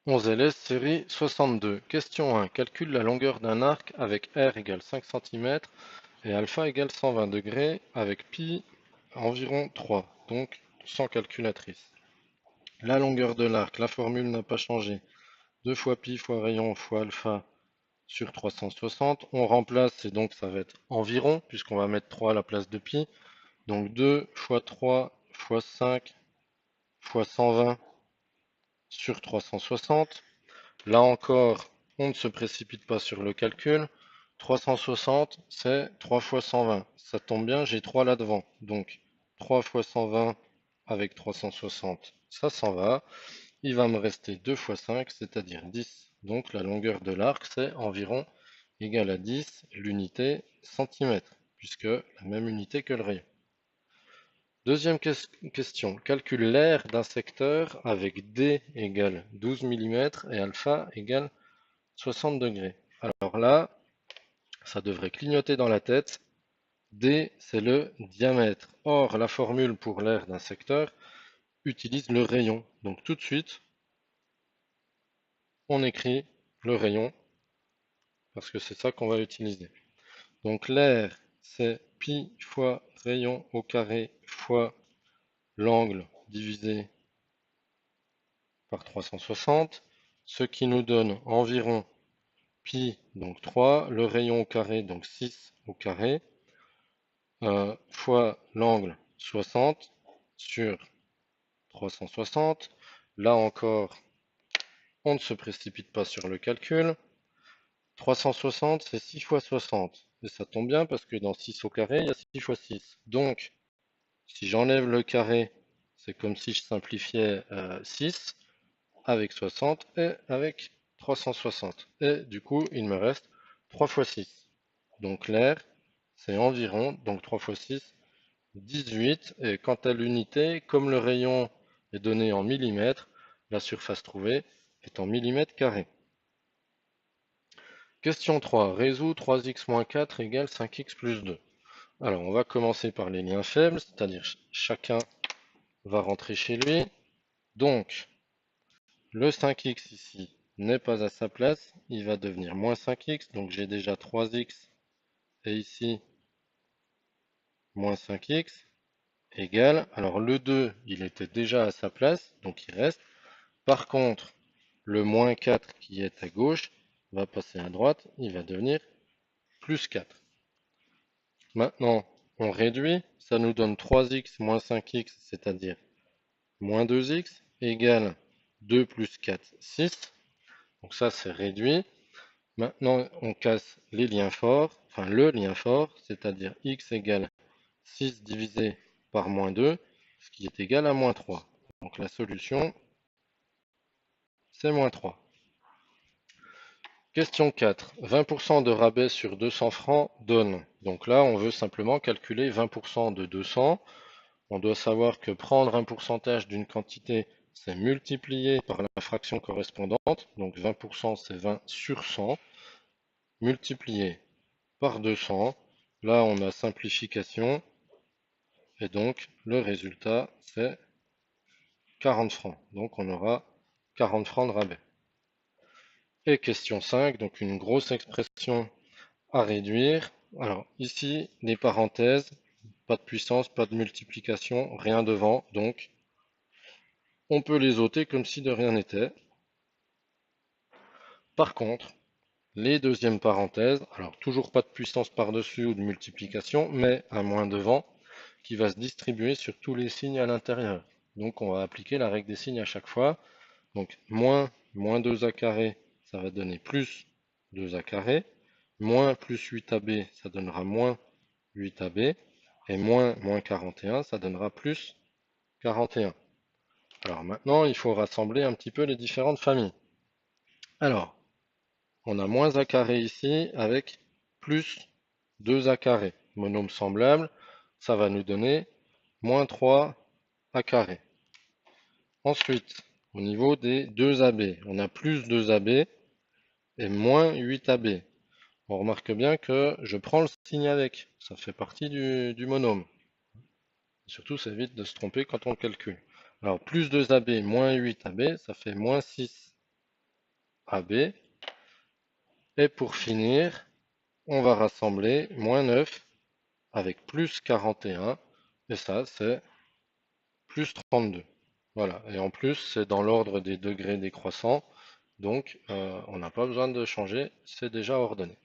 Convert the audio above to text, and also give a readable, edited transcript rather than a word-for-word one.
11 LS série 62. Question 1. Calcule la longueur d'un arc avec R égale 5 cm et alpha égale 120 degrés avec pi environ 3, donc sans calculatrice. La longueur de l'arc, la formule n'a pas changé. 2 fois pi fois rayon fois alpha sur 360. On remplace et donc ça va être environ puisqu'on va mettre 3 à la place de pi. Donc 2 fois 3 fois 5 fois 120 sur 360. Là encore, on ne se précipite pas sur le calcul. 360, c'est 3 fois 120. Ça tombe bien, j'ai 3 là-devant. Donc 3 fois 120 avec 360, ça s'en va. Il va me rester 2 fois 5, c'est-à-dire 10. Donc la longueur de l'arc, c'est environ égal à 10, l'unité centimètre, puisque la même unité que le rayon. Deuxième question. Calcule l'aire d'un secteur avec D égale 12 mm et alpha égale 60 degrés. Alors là, ça devrait clignoter dans la tête. D, c'est le diamètre. Or, la formule pour l'aire d'un secteur utilise le rayon. Donc tout de suite, on écrit le rayon, parce que c'est ça qu'on va utiliser. Donc l'aire, c'est pi fois rayon au carré fois l'angle divisé par 360, ce qui nous donne environ pi, donc 3, le rayon au carré, donc 6 au carré, fois l'angle 60 sur 360. Là encore, on ne se précipite pas sur le calcul. 360, c'est 6 fois 60. Et ça tombe bien parce que dans 6 au carré, il y a 6 fois 6. Donc, si j'enlève le carré, c'est comme si je simplifiais 6 avec 60 et avec 360. Et du coup, il me reste 3 fois 6. Donc l'air, c'est environ, donc 3 fois 6, 18. Et quant à l'unité, comme le rayon est donné en millimètres, la surface trouvée est en millimètres carrés. Question 3. Résout 3x moins 4 égale 5x plus 2. Alors, on va commencer par les liens faibles, c'est-à-dire chacun va rentrer chez lui. Donc, le 5x ici n'est pas à sa place, il va devenir moins 5x, donc j'ai déjà 3x, et ici, moins 5x, égale, alors le 2, il était déjà à sa place, donc il reste. Par contre, le moins 4 qui est à gauche va passer à droite, il va devenir plus 4. Maintenant, on réduit, ça nous donne 3x moins 5x, c'est-à-dire moins 2x, égale 2 plus 4, 6. Donc ça, c'est réduit. Maintenant, on casse les liens forts, enfin le lien fort, c'est-à-dire x égale 6 divisé par moins 2, ce qui est égal à moins 3. Donc la solution, c'est moins 3. Question 4. 20% de rabais sur 200 francs donne. Donc là, on veut simplement calculer 20% de 200. On doit savoir que prendre un pourcentage d'une quantité, c'est multiplier par la fraction correspondante. Donc 20%, c'est 20 sur 100. Multiplié par 200. Là, on a simplification. Et donc, le résultat, c'est 40 francs. Donc, on aura 40 francs de rabais. Et question 5, donc une grosse expression à réduire. Alors, ici, les parenthèses, pas de puissance, pas de multiplication, rien devant. Donc, on peut les ôter comme si de rien n'était. Par contre, les deuxièmes parenthèses, alors toujours pas de puissance par-dessus ou de multiplication, mais un moins devant qui va se distribuer sur tous les signes à l'intérieur. Donc on va appliquer la règle des signes à chaque fois. Donc moins 2a carré, ça va donner plus 2a carré. Moins plus 8ab, ça donnera moins 8ab. Et moins 41, ça donnera plus 41. Alors maintenant, il faut rassembler un petit peu les différentes familles. Alors, on a moins a carré ici avec plus 2a carré. Monôme semblable, ça va nous donner moins 3 a carré. Ensuite, au niveau des 2ab, on a plus 2ab et moins 8ab. On remarque bien que je prends le signe avec, ça fait partie du monôme. Surtout, ça évite de se tromper quand on calcule. Alors, plus 2ab moins 8ab, ça fait moins 6. AB. Et pour finir, on va rassembler moins 9 avec plus 41. Et ça, c'est plus 32. Voilà. Et en plus, c'est dans l'ordre des degrés décroissants. Donc, on n'a pas besoin de changer, c'est déjà ordonné.